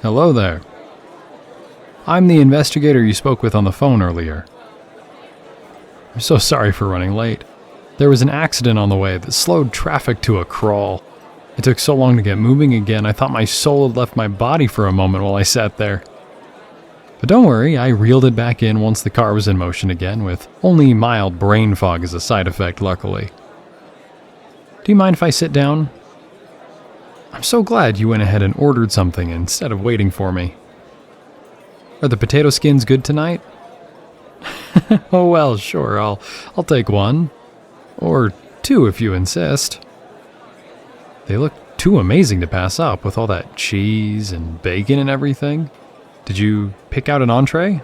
Hello there. I'm the investigator you spoke with on the phone earlier. I'm so sorry for running late. There was an accident on the way that slowed traffic to a crawl. It took so long to get moving again, I thought my soul had left my body for a moment while I sat there. But don't worry, I reeled it back in once the car was in motion again, with only mild brain fog as a side effect, luckily. Do you mind if I sit down? I'm so glad you went ahead and ordered something instead of waiting for me. Are the potato skins good tonight? Oh well, sure, I'll take one. Or two if you insist. They look too amazing to pass up with all that cheese and bacon and everything. Did you pick out an entree?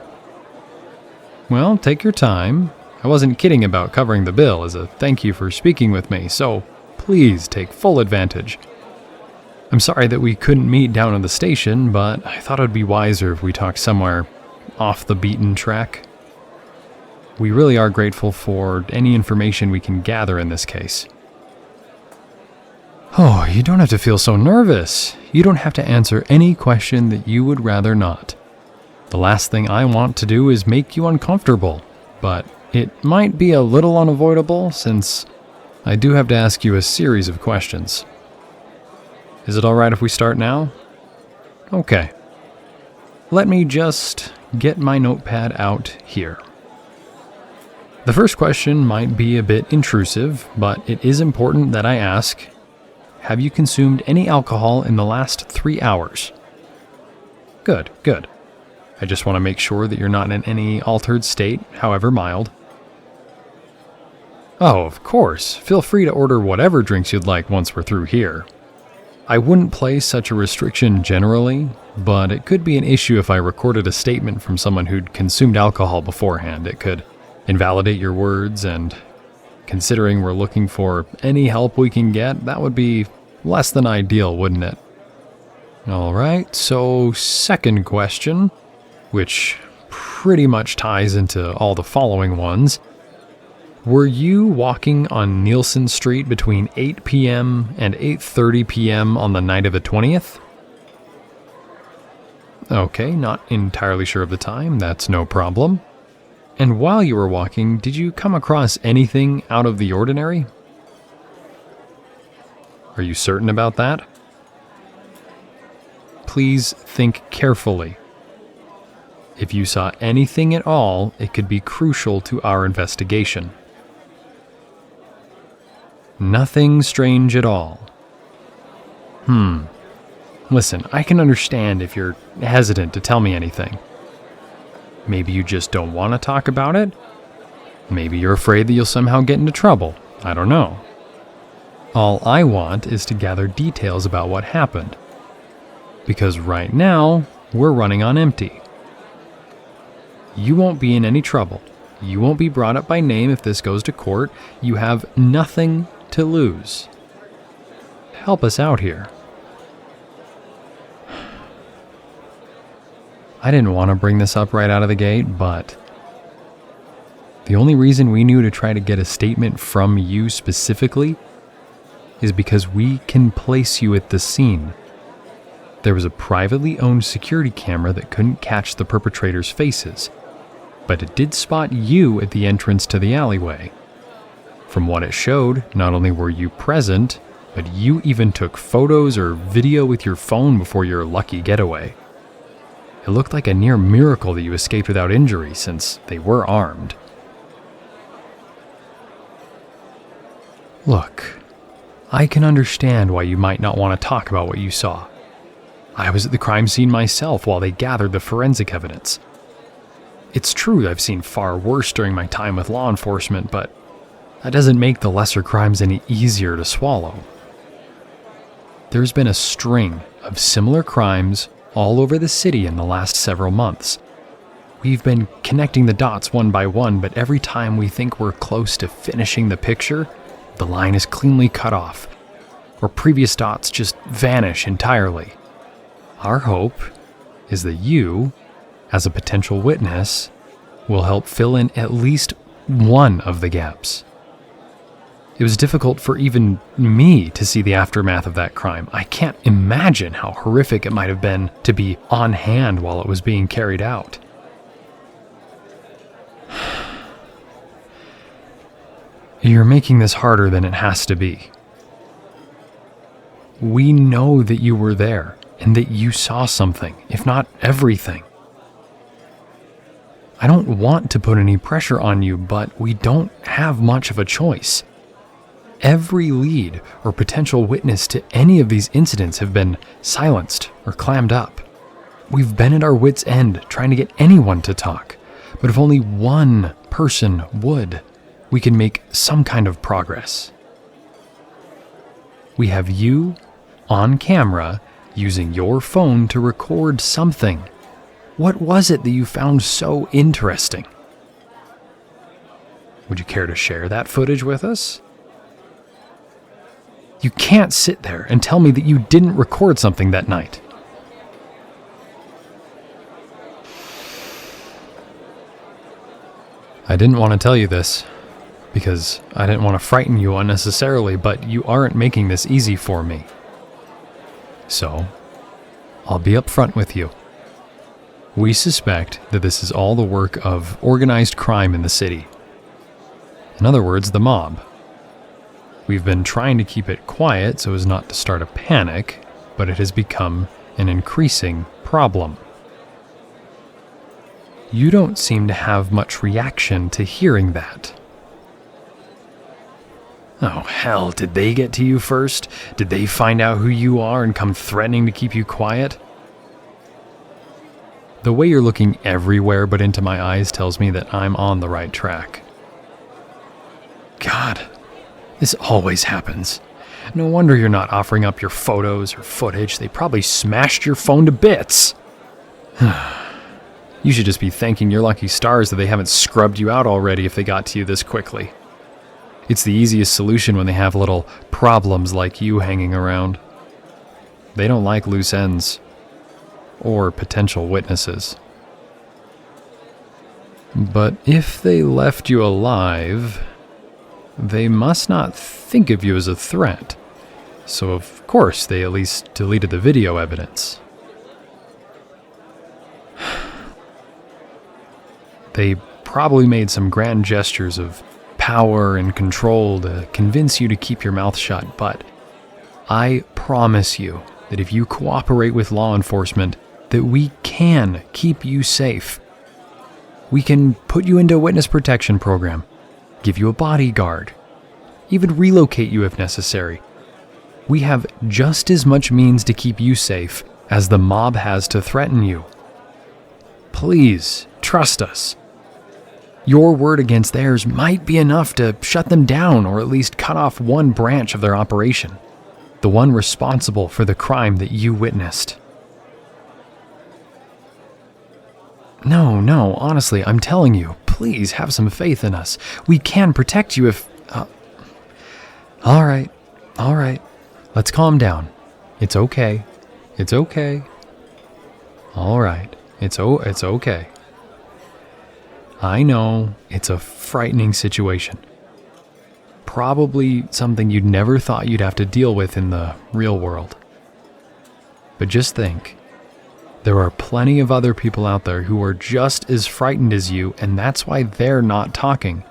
Well, take your time. I wasn't kidding about covering the bill as a thank you for speaking with me, so please take full advantage. I'm sorry that we couldn't meet down at the station, but I thought it would be wiser if we talked somewhere off the beaten track. We really are grateful for any information we can gather in this case. Oh, you don't have to feel so nervous. You don't have to answer any question that you would rather not. The last thing I want to do is make you uncomfortable, but it might be a little unavoidable since I do have to ask you a series of questions. Is it all right if we start now? Okay. Let me just get my notepad out here. The first question might be a bit intrusive, but it is important that I ask, have you consumed any alcohol in the last 3 hours? Good. I just want to make sure that you're not in any altered state, however mild. Oh, of course. Feel free to order whatever drinks you'd like once we're through here. I wouldn't place such a restriction generally, but it could be an issue if I recorded a statement from someone who'd consumed alcohol beforehand. It could invalidate your words, and considering we're looking for any help we can get, that would be less than ideal, wouldn't it? Alright, so second question, which pretty much ties into all the following ones. Were you walking on Nielsen Street between 8 p.m. and 8:30 p.m. on the night of the 20th? Okay, not entirely sure of the time, that's no problem. And while you were walking, did you come across anything out of the ordinary? Are you certain about that? Please think carefully. If you saw anything at all, it could be crucial to our investigation. Nothing strange at all. Listen, I can understand if you're hesitant to tell me anything. Maybe you just don't want to talk about it. Maybe you're afraid that you'll somehow get into trouble. I don't know. All I want is to gather details about what happened. Because right now, we're running on empty. You won't be in any trouble. You won't be brought up by name if this goes to court. You have nothing to lose. Help us out here. I didn't want to bring this up right out of the gate, but the only reason we knew to try to get a statement from you specifically is because we can place you at the scene. There was a privately owned security camera that couldn't catch the perpetrators' faces, but it did spot you at the entrance to the alleyway. From what it showed, not only were you present, but you even took photos or video with your phone before your lucky getaway. It looked like a near miracle that you escaped without injury, since they were armed. Look, I can understand why you might not want to talk about what you saw. I was at the crime scene myself while they gathered the forensic evidence. It's true I've seen far worse during my time with law enforcement, but that doesn't make the lesser crimes any easier to swallow. There's been a string of similar crimes all over the city in the last several months. We've been connecting the dots one by one, but every time we think we're close to finishing the picture, the line is cleanly cut off, or previous dots just vanish entirely. Our hope is that you, as a potential witness, will help fill in at least one of the gaps. It was difficult for even me to see the aftermath of that crime. I can't imagine how horrific it might have been to be on hand while it was being carried out. You're making this harder than it has to be. We know that you were there and that you saw something, if not everything. I don't want to put any pressure on you, but we don't have much of a choice. Every lead or potential witness to any of these incidents have been silenced or clammed up. We've been at our wits' end trying to get anyone to talk, but if only one person would, we can make some kind of progress. We have you on camera using your phone to record something. What was it that you found so interesting? Would you care to share that footage with us? You can't sit there and tell me that you didn't record something that night. I didn't want to tell you this, because I didn't want to frighten you unnecessarily, but you aren't making this easy for me. So, I'll be upfront with you. We suspect that this is all the work of organized crime in the city. In other words, the mob. We've been trying to keep it quiet so as not to start a panic, but it has become an increasing problem. You don't seem to have much reaction to hearing that. Oh hell, did they get to you first? Did they find out who you are and come threatening to keep you quiet? The way you're looking everywhere but into my eyes tells me that I'm on the right track. God, this always happens. No wonder you're not offering up your photos or footage. They probably smashed your phone to bits. You should just be thanking your lucky stars that they haven't scrubbed you out already if they got to you this quickly. It's the easiest solution when they have little problems like you hanging around. They don't like loose ends. Or potential witnesses. But if they left you alive, they must not think of you as a threat. So of course they at least deleted the video evidence. They probably made some grand gestures of power and control to convince you to keep your mouth shut, but I promise you that if you cooperate with law enforcement, that we can keep you safe. We can put you into a witness protection program, give you a bodyguard, even relocate you if necessary. We have just as much means to keep you safe as the mob has to threaten you. Please, trust us. Your word against theirs might be enough to shut them down or at least cut off one branch of their operation, the one responsible for the crime that you witnessed. No, honestly, I'm telling you, please have some faith in us. We can protect you if... All right, let's calm down. It's okay. All right, it's okay. I know it's a frightening situation. Probably something you'd never thought you'd have to deal with in the real world. But just think, there are plenty of other people out there who are just as frightened as you, and that's why they're not talking.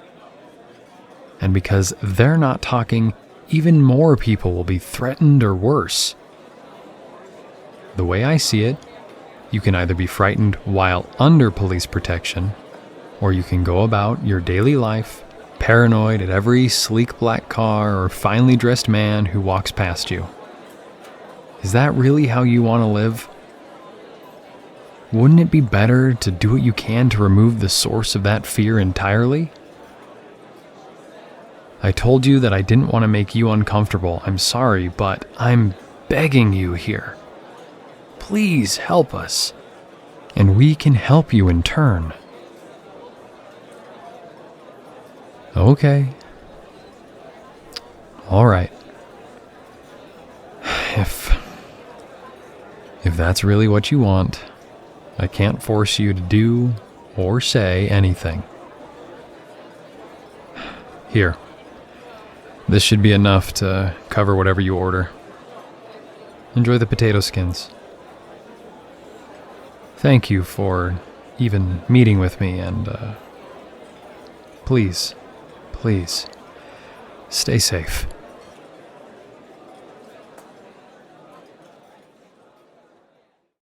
And because they're not talking, even more people will be threatened or worse. The way I see it, you can either be frightened while under police protection, or you can go about your daily life, paranoid at every sleek black car or finely dressed man who walks past you. Is that really how you want to live? Wouldn't it be better to do what you can to remove the source of that fear entirely? I told you that I didn't want to make you uncomfortable. I'm sorry, but I'm begging you here. Please help us, and we can help you in turn. Okay. All right. If that's really what you want, I can't force you to do or say anything. Here. This should be enough to cover whatever you order. Enjoy the potato skins. Thank you for even meeting with me, and please, stay safe.